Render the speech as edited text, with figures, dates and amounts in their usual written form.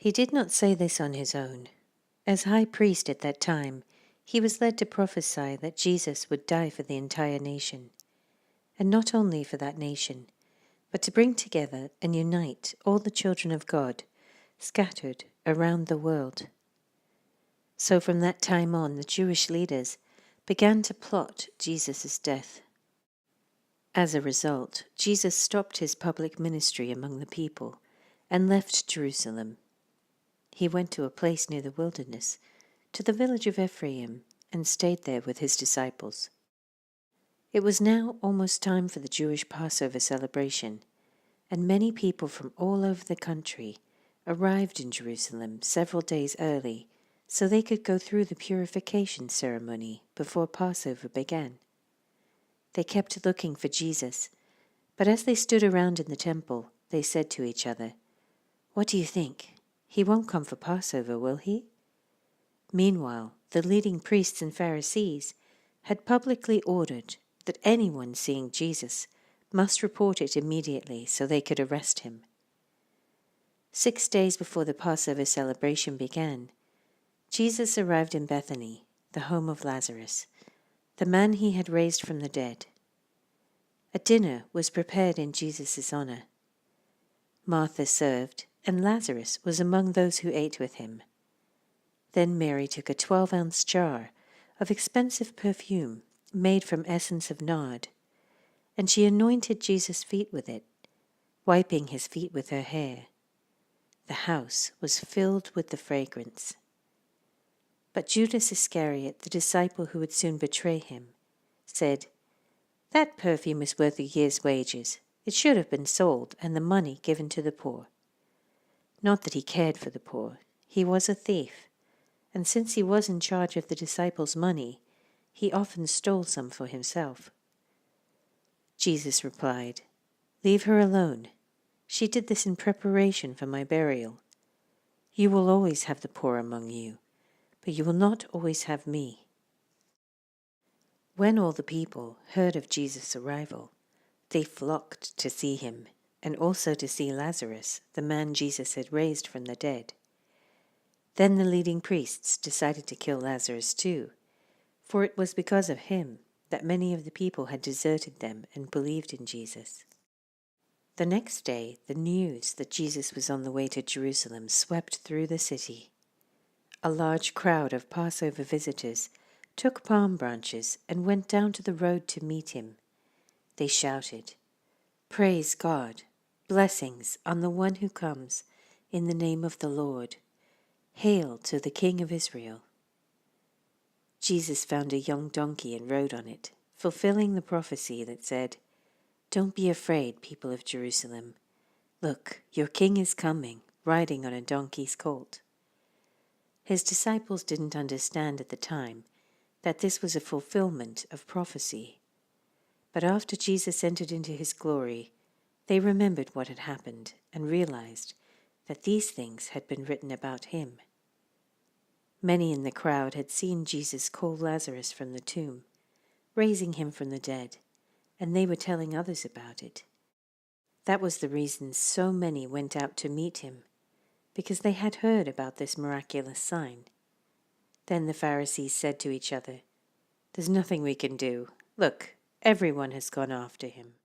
He did not say this on his own. As high priest at that time, he was led to prophesy that Jesus would die for the entire nation, and not only for that nation, but to bring together and unite all the children of God scattered around the world. So from that time on, the Jewish leaders began to plot Jesus' death. As a result, Jesus stopped his public ministry among the people and left Jerusalem. He went to a place near the wilderness, to the village of Ephraim, and stayed there with his disciples. It was now almost time for the Jewish Passover celebration, and many people from all over the country arrived in Jerusalem several days early so they could go through the purification ceremony before Passover began. They kept looking for Jesus, but as they stood around in the temple, they said to each other, "What do you think? He won't come for Passover, will he?" Meanwhile, the leading priests and Pharisees had publicly ordered that anyone seeing Jesus must report it immediately so they could arrest him. 6 days before the Passover celebration began, Jesus arrived in Bethany, the home of Lazarus, the man he had raised from the dead. A dinner was prepared in Jesus' honor. Martha served, and Lazarus was among those who ate with him. Then Mary took a 12-ounce jar of expensive perfume made from essence of nard, and she anointed Jesus' feet with it, wiping his feet with her hair. The house was filled with the fragrance. But Judas Iscariot, the disciple who would soon betray him, said, "That perfume is worth a year's wages. It should have been sold and the money given to the poor." Not that he cared for the poor. He was a thief, and since he was in charge of the disciples' money, he often stole some for himself. Jesus replied, "Leave her alone. She did this in preparation for my burial. You will always have the poor among you, but you will not always have me." When all the people heard of Jesus' arrival, they flocked to see him, and also to see Lazarus, the man Jesus had raised from the dead. Then the leading priests decided to kill Lazarus too, for it was because of him that many of the people had deserted them and believed in Jesus. The next day, the news that Jesus was on the way to Jerusalem swept through the city. A large crowd of Passover visitors took palm branches and went down to the road to meet him. They shouted, "Praise God! Blessings on the one who comes in the name of the Lord! Hail to the King of Israel!" Jesus found a young donkey and rode on it, fulfilling the prophecy that said, "Don't be afraid, people of Jerusalem. Look, your king is coming, riding on a donkey's colt." His disciples didn't understand at the time that this was a fulfillment of prophecy. But after Jesus entered into his glory, they remembered what had happened and realized that these things had been written about him. Many in the crowd had seen Jesus call Lazarus from the tomb, raising him from the dead, and they were telling others about it. That was the reason so many went out to meet him, because they had heard about this miraculous sign. Then the Pharisees said to each other, "There's nothing we can do. Look, everyone has gone after him."